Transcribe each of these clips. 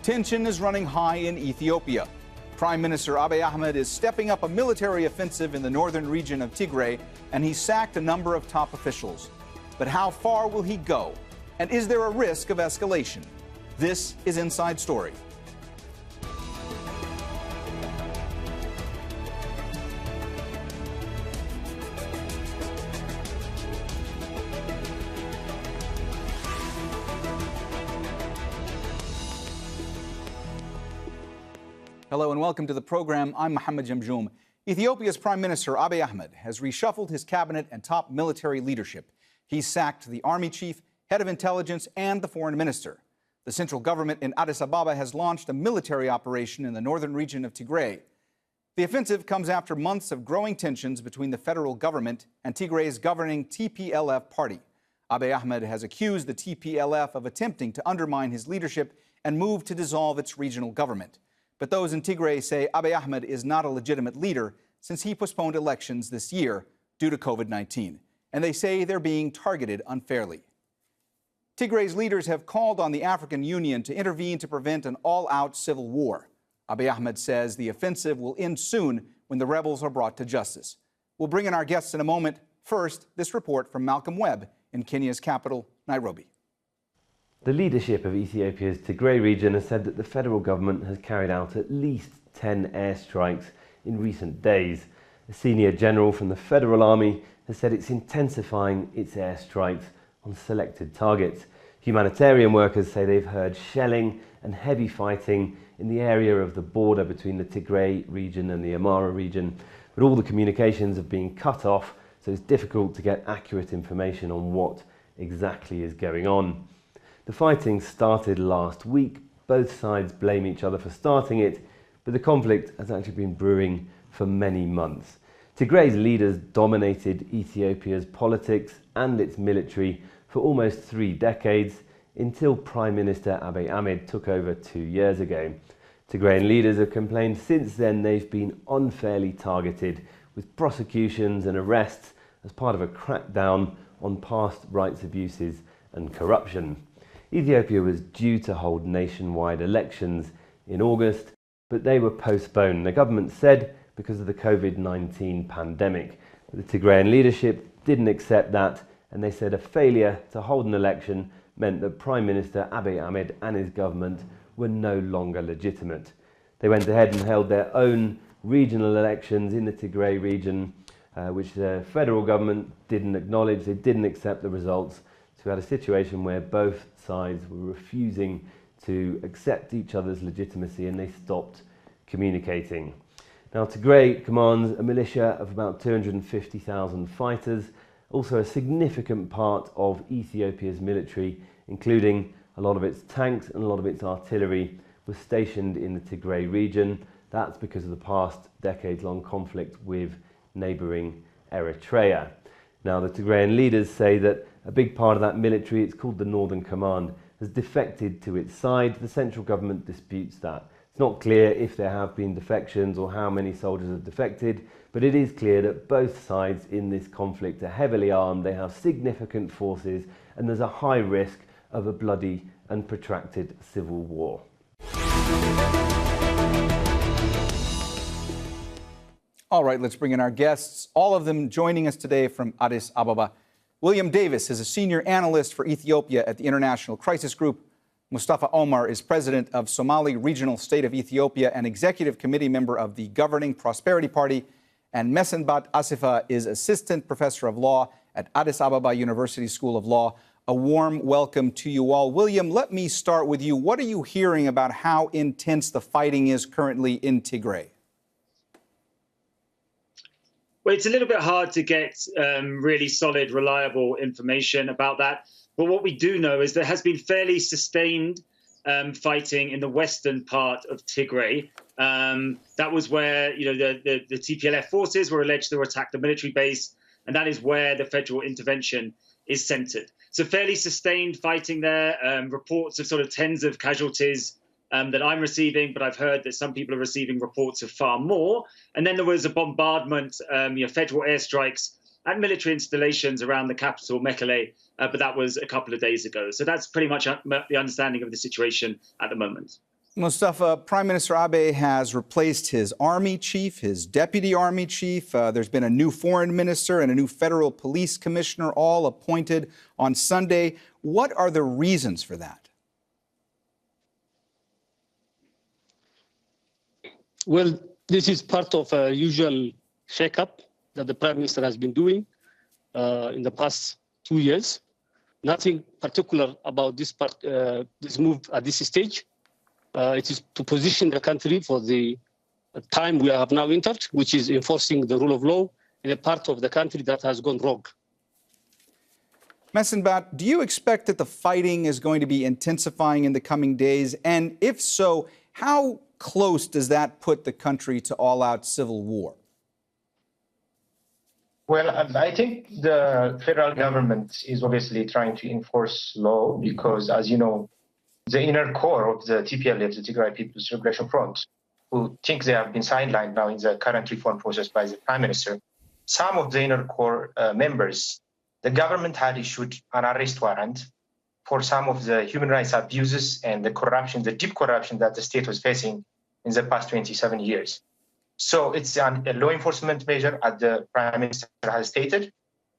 Tension is running high in Ethiopia. Prime Minister Abiy Ahmed is stepping up a military offensive in the northern region of Tigray, and he sacked a number of top officials. But how far will he go? And is there a risk of escalation? This is Inside Story. Hello and welcome to the program. I'm Mohammed Jamjoom. Ethiopia's Prime Minister Abiy Ahmed has reshuffled his cabinet and top military leadership. He's sacked the army chief, head of intelligence, and the foreign minister. The central government in Addis Ababa has launched a military operation in the northern region of Tigray. The offensive comes after months of growing tensions between the federal government and Tigray's governing TPLF party. Abiy Ahmed has accused the TPLF of attempting to undermine his leadership and move to dissolve its regional government. But those in Tigray say Abiy Ahmed is not a legitimate leader since he postponed elections this year due to COVID-19. And they say they're being targeted unfairly. Tigray's leaders have called on the African Union to intervene to prevent an all-out civil war. Abiy Ahmed says the offensive will end soon when the rebels are brought to justice. We'll bring in our guests in a moment. First, this report from Malcolm Webb in Kenya's capital, Nairobi. The leadership of Ethiopia's Tigray region has said that the federal government has carried out at least 10 airstrikes in recent days. A senior general from the federal army has said it's intensifying its airstrikes on selected targets. Humanitarian workers say they've heard shelling and heavy fighting in the area of the border between the Tigray region and the Amhara region, but all the communications have been cut off, so it's difficult to get accurate information on what exactly is going on. The fighting started last week. Both sides blame each other for starting it, but the conflict has actually been brewing for many months. Tigray's leaders dominated Ethiopia's politics and its military for almost 3 decades until Prime Minister Abiy Ahmed took over 2 years ago. Tigrayan leaders have complained since then they've been unfairly targeted with prosecutions and arrests as part of a crackdown on past rights abuses and corruption. Ethiopia was due to hold nationwide elections in August, but they were postponed. The government said because of the COVID-19 pandemic. But the Tigrayan leadership didn't accept that, and they said a failure to hold an election meant that Prime Minister Abiy Ahmed and his government were no longer legitimate. They went ahead and held their own regional elections in the Tigray region, which the federal government didn't acknowledge. They didn't accept the results. So we had a situation where both sides were refusing to accept each other's legitimacy and they stopped communicating. Now Tigray commands a militia of about 250,000 fighters, also a significant part of Ethiopia's military, including a lot of its tanks and a lot of its artillery, was stationed in the Tigray region. That's because of the past decades-long conflict with neighbouring Eritrea. Now the Tigrayan leaders say that a big part of that military, it's called the Northern Command, has defected to its side. The central government disputes that. It's not clear if there have been defections or how many soldiers have defected, but it is clear that both sides in this conflict are heavily armed, they have significant forces, and there's a high risk of a bloody and protracted civil war. All right, let's bring in our guests, all of them joining us today from Addis Ababa. William Davis is a senior analyst for Ethiopia at the International Crisis Group. Mustafa Omar is president of Somali Regional State of Ethiopia and executive committee member of the governing Prosperity Party. And Mesenbat Asifa is assistant professor of law at Addis Ababa University School of Law. A warm welcome to you all. William, let me start with you. What are you hearing about how intense the fighting is currently in Tigray? Well, it's a little bit hard to get really solid, reliable information about that. But what we do know is there has been fairly sustained fighting in the western part of Tigray. That was where the TPLF forces were alleged to attack the military base, and that is where the federal intervention is centered. So fairly sustained fighting there, reports of sort of tens of casualties that I'm receiving, but I've heard that some people are receiving reports of far more. And then there was a bombardment, federal airstrikes at military installations around the capital, Mekelle, but that was a couple of days ago. So that's pretty much the understanding of the situation at the moment. Mustafa, Prime Minister Abiy has replaced his army chief, his deputy army chief. There's been a new foreign minister and a new federal police commissioner, all appointed on Sunday. What are the reasons for that? Well, this is part of a usual shake-up that the Prime Minister has been doing in the past 2 years. Nothing particular about this move at this stage. It is to position the country for the time we have now entered, which is enforcing the rule of law in a part of the country that has gone rogue. Messenbat, do you expect that the fighting is going to be intensifying in the coming days? And if so, how close does that put the country to all-out civil war? Well, I think the federal government is obviously trying to enforce law because, as you know, the inner core of the TPLF, the Tigray People's Liberation Front, who think they have been sidelined now in the current reform process by the Prime Minister, some of the inner core members, the government had issued an arrest warrant for some of the human rights abuses and the corruption, the deep corruption that the state was facing in the past 27 years. So it's a law enforcement measure, as the Prime Minister has stated.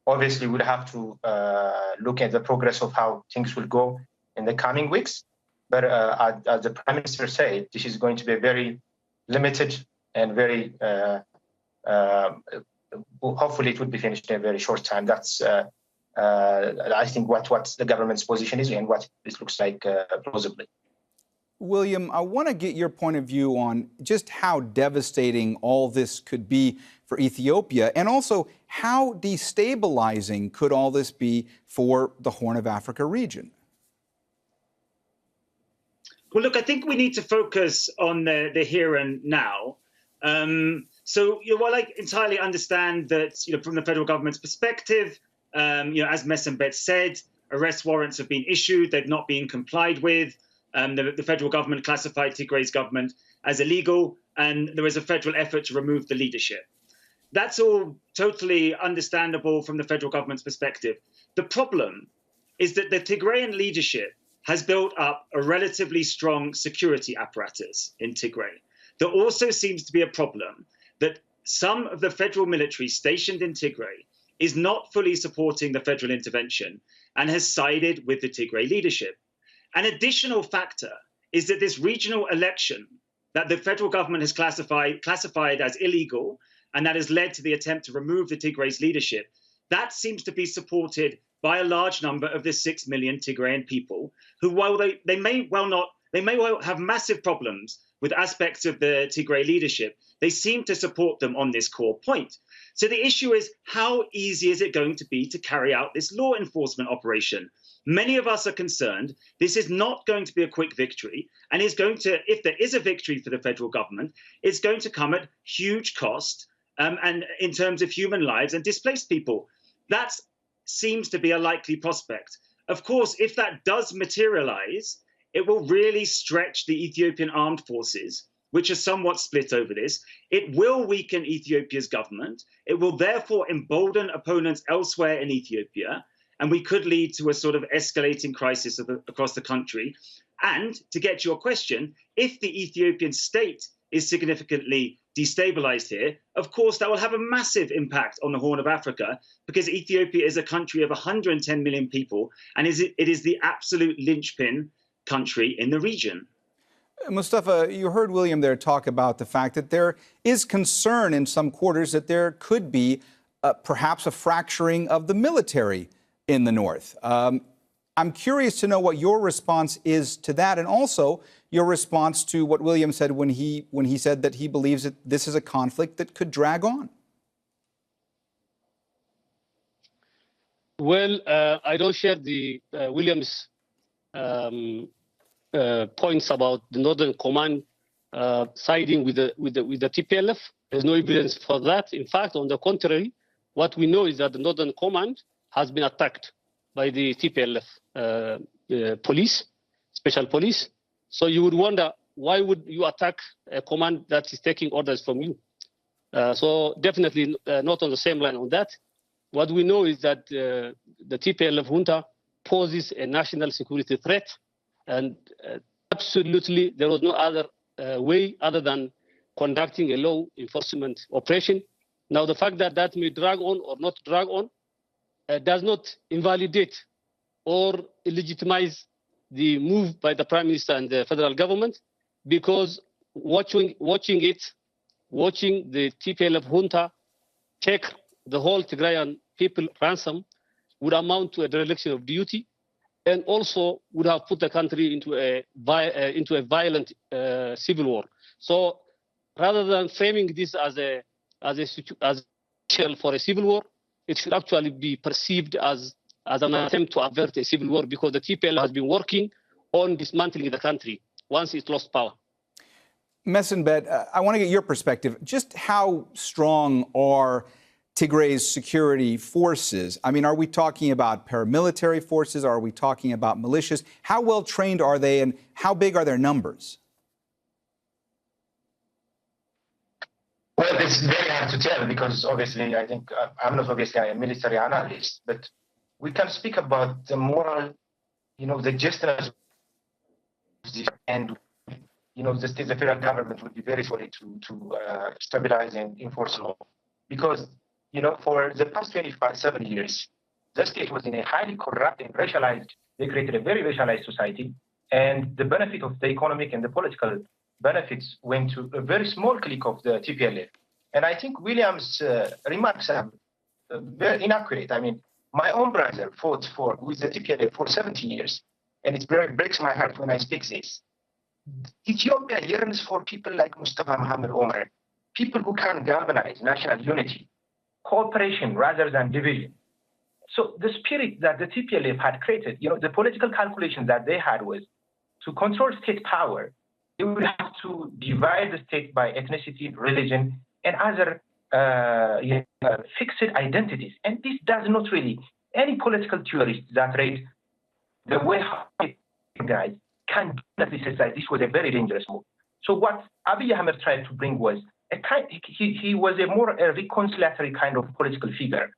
Obviously, we'll have to look at the progress of how things will go in the coming weeks. But as the Prime Minister said, this is going to be very limited and very, hopefully it will be finished in a very short time. That's, I think, what the government's position is and what this looks like plausibly. William, I want to get your point of view on just how devastating all this could be for Ethiopia, and also how destabilizing could all this be for the Horn of Africa region? Well, look, I think we need to focus on the here and now. So, while I entirely understand that, from the federal government's perspective, as Messenbat said, arrest warrants have been issued, they've not been complied with. The federal government classified Tigray's government as illegal, and there is a federal effort to remove the leadership. That's all totally understandable from the federal government's perspective. The problem is that the Tigrayan leadership has built up a relatively strong security apparatus in Tigray. There also seems to be a problem that some of the federal military stationed in Tigray is not fully supporting the federal intervention and has sided with the Tigray leadership. An additional factor is that this regional election that the federal government has classified as illegal, and that has led to the attempt to remove the Tigray's leadership, that seems to be supported by a large number of the 6 million Tigrayan people who, while they may well have massive problems with aspects of the Tigray leadership, they seem to support them on this core point. So the issue is, how easy is it going to be to carry out this law enforcement operation? Many of us are concerned this is not going to be a quick victory, and is going to, if there is a victory for the federal government, it's going to come at huge cost, and in terms of human lives and displaced people. That seems to be a likely prospect. Of course, if that does materialize, it will really stretch the Ethiopian armed forces, which are somewhat split over this. It will weaken Ethiopia's government. It will therefore embolden opponents elsewhere in Ethiopia, and we could lead to a sort of escalating crisis across the country. And to get to your question, if the Ethiopian state is significantly destabilized here, of course, that will have a massive impact on the Horn of Africa, because Ethiopia is a country of 110 million people, and it is the absolute linchpin country in the region. Mustafa, you heard William there talk about the fact that there is concern in some quarters that there could be perhaps a fracturing of the military in the north. I'm curious to know what your response is to that, and also your response to what William said when he said that he believes that this is a conflict that could drag on. Well, I don't share the William's points about the Northern Command siding with the TPLF. There's no evidence for that. In fact, on the contrary, what we know is that the Northern Command has been attacked by the TPLF police, special police. So you would wonder, why would you attack a command that is taking orders from you? So definitely not on the same line on that. What we know is that the TPLF junta poses a national security threat, and absolutely, there was no other way other than conducting a law enforcement operation. Now, the fact that that may drag on or not drag on does not invalidate or legitimize the move by the Prime Minister and the federal government, because watching the TPLF junta take the whole Tigrayan people ransom would amount to a dereliction of duty, and also would have put the country into a violent civil war. So, rather than framing this as for a civil war, it should actually be perceived as an attempt to avert a civil war, because the TPLF has been working on dismantling the country once it lost power. Messenbet, I want to get your perspective. Just how strong are Tigray's security forces? I mean, are we talking about paramilitary forces? Are we talking about militias? How well trained are they, and how big are their numbers? Well, it's very hard to tell, because obviously I think I'm not obviously a military analyst, but we can speak about the moral, the justice, and the federal government would be very sorry to stabilize and enforce law, because for the past 7 years, the state was in a highly corrupt and racialized. They created a very racialized society, and the benefit of the economic and the political benefits went to a very small clique of the TPLF. And I think William's remarks are very inaccurate. I mean, my own brother fought with the TPLF for 17 years, and it breaks my heart when I speak this. Ethiopia yearns for people like Mustafa Muhammad Omar, people who can galvanize national unity, cooperation rather than division. So the spirit that the TPLF had created, the political calculation that they had was to control state power. They would have to divide the state by ethnicity, religion, and other fixed identities. And this does not really, any political theorist that read the way guys can say that this was a very dangerous move. So what Abiy Ahmed tried to bring was he was a more reconciliatory kind of political figure.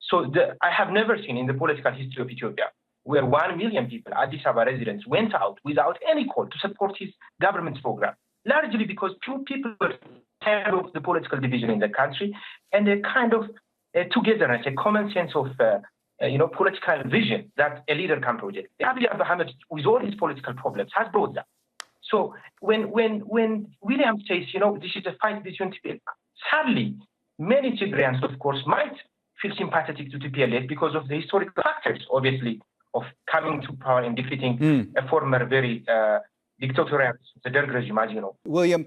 So I have never seen in the political history of Ethiopia where 1 million people, Addis Ababa residents, went out without any call to support his government's program, largely because people were tired of the political division in the country and a kind of togetherness, a common sense of political vision that a leader can project. Abiy Ahmed, with all his political problems, has brought that. So when William says, this is a fight between TPLF, sadly, many Tigrayans, of course, might feel sympathetic to TPLF because of the historical factors, obviously, of coming to power and defeating a former very dictatorial, the Derg regime, as you know. William,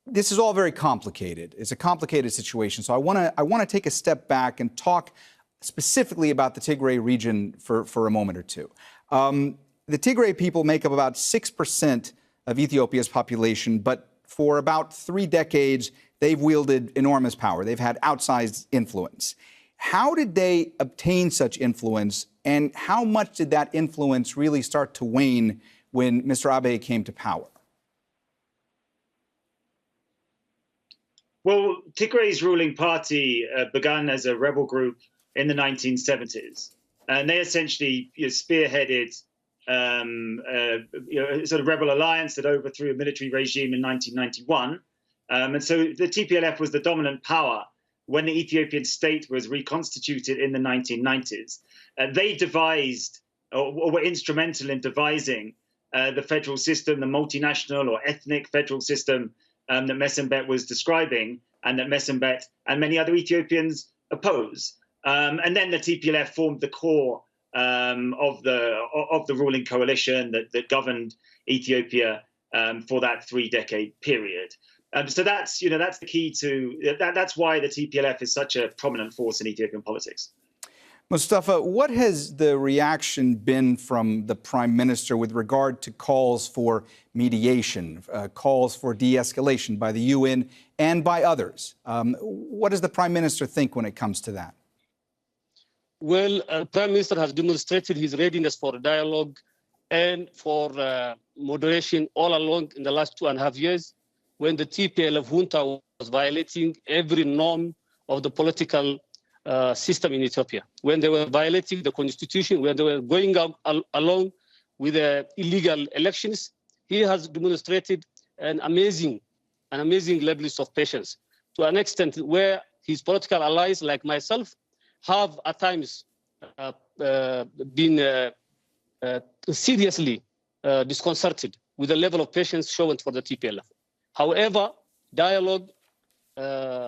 this is all very complicated. It's a complicated situation. So I want to take a step back and talk specifically about the Tigray region for a moment or two. The Tigray people make up about 6% of Ethiopia's population, but for about 3 decades, they've wielded enormous power. They've had outsized influence. How did they obtain such influence, and how much did that influence really start to wane when Mr. Abiy came to power? Well, Tigray's ruling party began as a rebel group in the 1970s, and they essentially spearheaded sort of rebel alliance that overthrew a military regime in 1991. And so the TPLF was the dominant power when the Ethiopian state was reconstituted in the 1990s. They devised, or were instrumental in devising, the federal system, the multinational or ethnic federal system that Messenbet was describing, and that Messenbet and many other Ethiopians oppose. And then the TPLF formed the core of the ruling coalition that governed Ethiopia for that 3-decade period. So that's the key to that's why the TPLF is such a prominent force in Ethiopian politics. Mustafa, what has the reaction been from the Prime Minister with regard to calls for mediation, calls for de-escalation by the UN and by others? What does the Prime Minister think when it comes to that? Well, the Prime Minister has demonstrated his readiness for dialogue and for moderation all along in the last 2.5 years, when the TPLF junta was violating every norm of the political system in Ethiopia, when they were violating the constitution, when they were going along with illegal elections, he has demonstrated an amazing levels of patience, to an extent where his political allies, like myself, have at times been seriously disconcerted with the level of patience shown for the TPLF. However, dialogue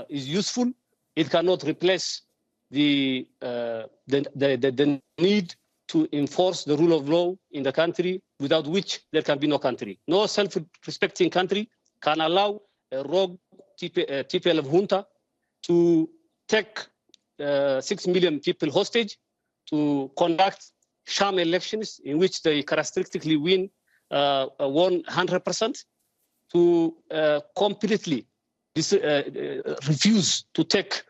is useful. It cannot replace the need to enforce the rule of law in the country, without which there can be no country. No self-respecting country can allow a rogue TPLF junta to take 6 million people hostage, to conduct sham elections in which they characteristically won 100%, to completely refuse to take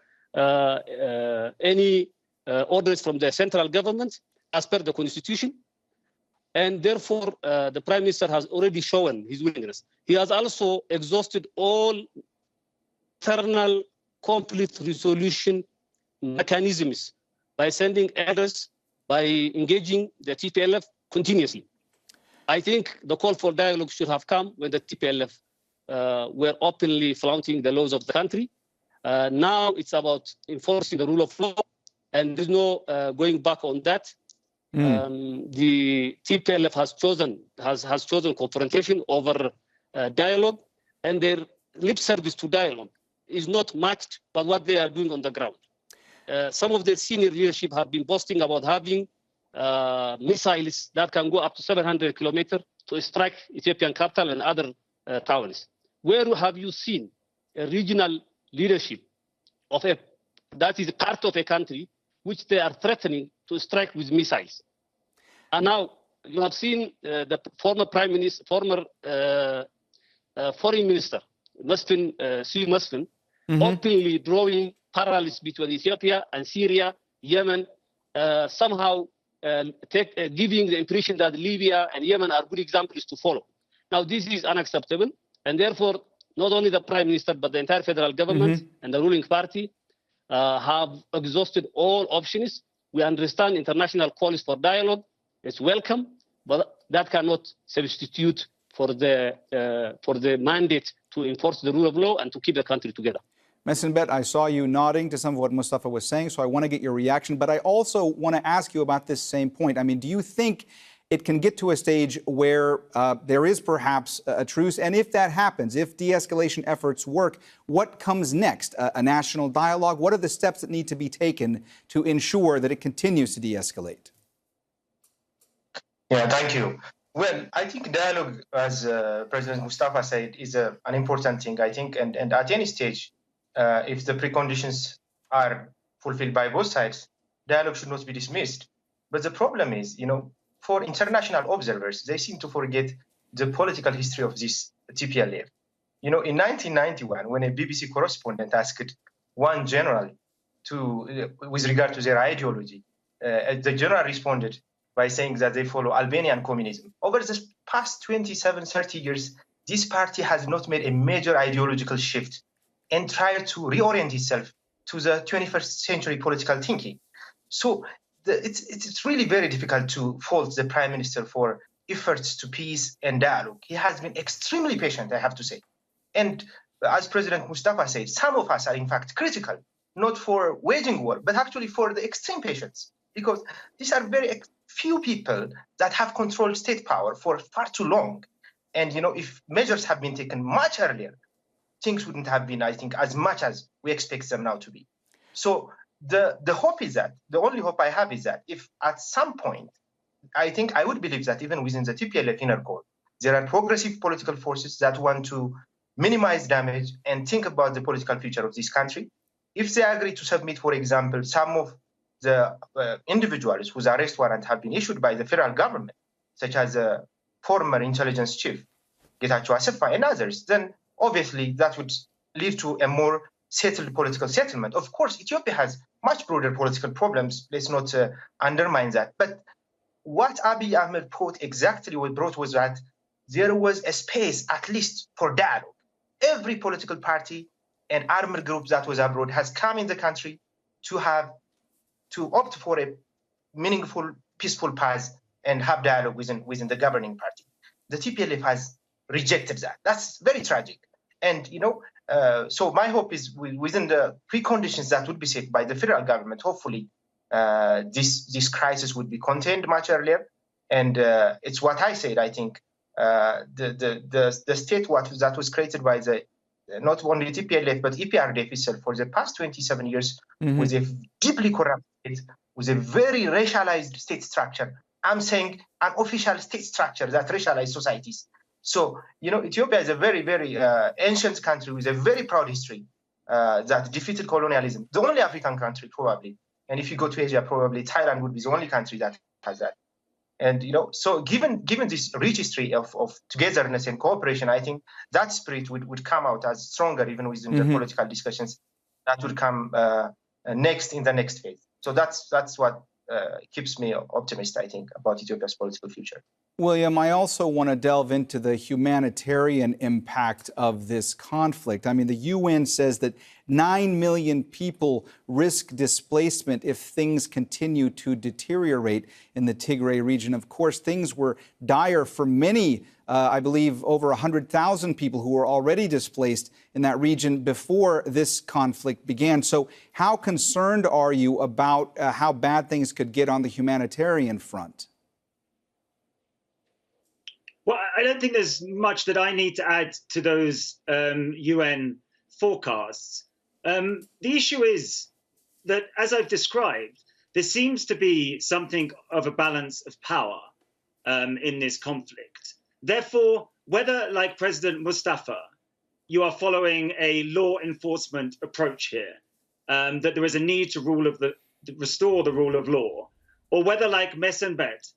any orders from the central government as per the constitution. And therefore, the Prime Minister has already shown his willingness. He has also exhausted all internal conflict resolution mechanisms by sending orders, by engaging the TPLF continuously. I think the call for dialogue should have come when the TPLF were openly flaunting the laws of the country. Now it's about enforcing the rule of law, and there's no going back on that. The TPLF has chosen confrontation over dialogue, and their lip service to dialogue is not matched by what they are doing on the ground. Some of the senior leadership have been boasting about having missiles that can go up to 700 kilometers to strike Ethiopian capital and other towns. Where have you seen a regional leadership that is part of a country which they are threatening to strike with missiles? And now you have seen the former Prime Minister, former Foreign Minister, Muslim, openly drawing parallels between Ethiopia and Syria, Yemen, somehow giving the impression that Libya and Yemen are good examples to follow. Now, this is unacceptable, and therefore, not only the Prime Minister, but the entire federal government and the ruling party have exhausted all options. We understand international calls for dialogue. It's welcome, but that cannot substitute for the mandate to enforce the rule of law and to keep the country together. Messenbet, I saw you nodding to some of what Mustafa was saying, so I want to get your reaction. But I also want to ask you about this same point. I mean, do you think it can get to a stage where there is perhaps a truce? And if that happens, if de-escalation efforts work, what comes next? A national dialogue? What are the steps that need to be taken to ensure that it continues to de-escalate? Yeah, thank you. Well, I think dialogue, as President Mustafa said, is an important thing, I think. And at any stage, if the preconditions are fulfilled by both sides, dialogue should not be dismissed. But the problem is, for international observers, they seem to forget the political history of this TPLF. In 1991, when a BBC correspondent asked one general with regard to their ideology, the general responded by saying that they follow Albanian communism. Over the past 27, 30 years, this party has not made a major ideological shift and tried to reorient itself to the 21st century political thinking. So it's really very difficult to fault the Prime Minister for efforts to peace and dialogue. He has been extremely patient, I have to say. And as President Mustafa said, some of us are in fact critical, not for waging war, but actually for the extreme patience, because these are very few people that have controlled state power for far too long. And, if measures have been taken much earlier, things wouldn't have been, I think, as much as we expect them now to be. So the hope is that, the only hope I have is that if at some point, I would believe that even within the TPLF inner core, there are progressive political forces that want to minimize damage and think about the political future of this country. If they agree to submit, for example, some of the individuals whose arrest warrant have been issued by the federal government, such as the former intelligence chief, Getachew Assefa, and others, then obviously that would lead to a more settled political settlement. Of course, Ethiopia has much broader political problems. Let's not undermine that. But what Abiy Ahmed brought was that there was a space, at least, for dialogue. Every political party and armed group that was abroad has come in the country to opt for a meaningful, peaceful path and have dialogue within the governing party. the TPLF has rejected that. That's very tragic. And, so my hope is within the preconditions that would be set by the federal government, hopefully this crisis would be contained much earlier. And it's what I said, I think, the state that was created by the not only TPLF, but EPRDF itself for the past 27 years was a deeply corrupt state, with a very racialized state structure. I'm saying an official state structure that racialized societies. So, Ethiopia is a very, very ancient country with a very proud history that defeated colonialism. The only African country, probably. And if you go to Asia, probably Thailand would be the only country that has that. And, so given this rich history of togetherness and cooperation, I think that spirit would come out as stronger even within the political discussions that would come next in the next phase. So that's what keeps me optimistic, I think, about Ethiopia's political future. William, I also want to delve into the humanitarian impact of this conflict. I mean, the UN says that 9 million people risk displacement if things continue to deteriorate in the Tigray region. Of course, things were dire for many, I believe over 100,000 people who were already displaced in that region before this conflict began. So how concerned are you about how bad things could get on the humanitarian front? Well, I don't think there's much that I need to add to those UN forecasts. The issue is that, as I've described, there seems to be something of a balance of power in this conflict. Therefore, whether, like President Mustafa, you are following a law enforcement approach here, that there is a need to restore the rule of law, or whether, like Messenbet,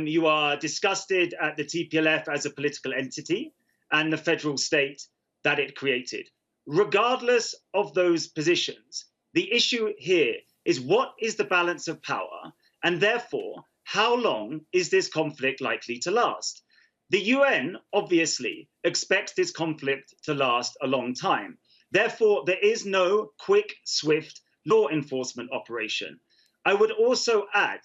you are disgusted at the TPLF as a political entity and the federal state that it created. Regardless of those positions, the issue here is what is the balance of power, and therefore, how long is this conflict likely to last? The UN obviously expects this conflict to last a long time. Therefore, there is no quick, swift law enforcement operation. I would also add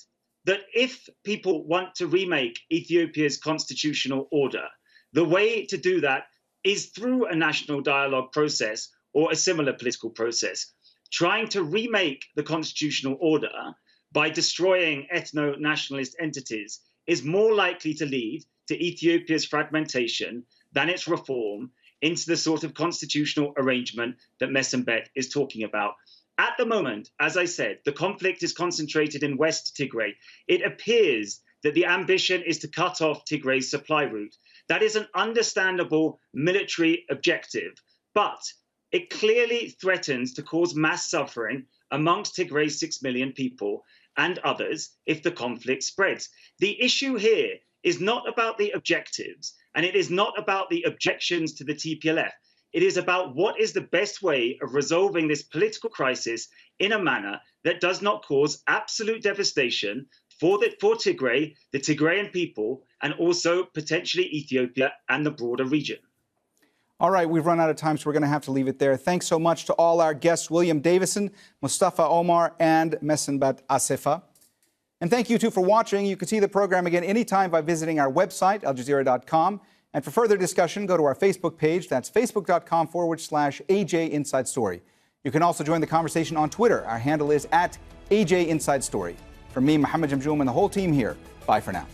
that if people want to remake Ethiopia's constitutional order, the way to do that is through a national dialogue process or a similar political process. Trying to remake the constitutional order by destroying ethno-nationalist entities is more likely to lead to Ethiopia's fragmentation than its reform into the sort of constitutional arrangement that Messenbet is talking about. At the moment, as I said, the conflict is concentrated in West Tigray. It appears that the ambition is to cut off Tigray's supply route. That is an understandable military objective, but it clearly threatens to cause mass suffering amongst Tigray's 6 million people and others if the conflict spreads. The issue here is not about the objectives, and it is not about the objections to the TPLF. It is about what is the best way of resolving this political crisis in a manner that does not cause absolute devastation for Tigray, the Tigrayan people, and also potentially Ethiopia and the broader region. All right, we've run out of time, so we're going to have to leave it there. Thanks so much to all our guests, William Davison, Mustafa Omar, and Messenbet Assefa. And thank you, too, for watching. You can see the program again anytime by visiting our website, aljazeera.com. And for further discussion, go to our Facebook page. That's facebook.com/AJ Inside Story. You can also join the conversation on Twitter. Our handle is @AJ Inside Story. From me, Mohammed Jamjoom, and the whole team here, bye for now.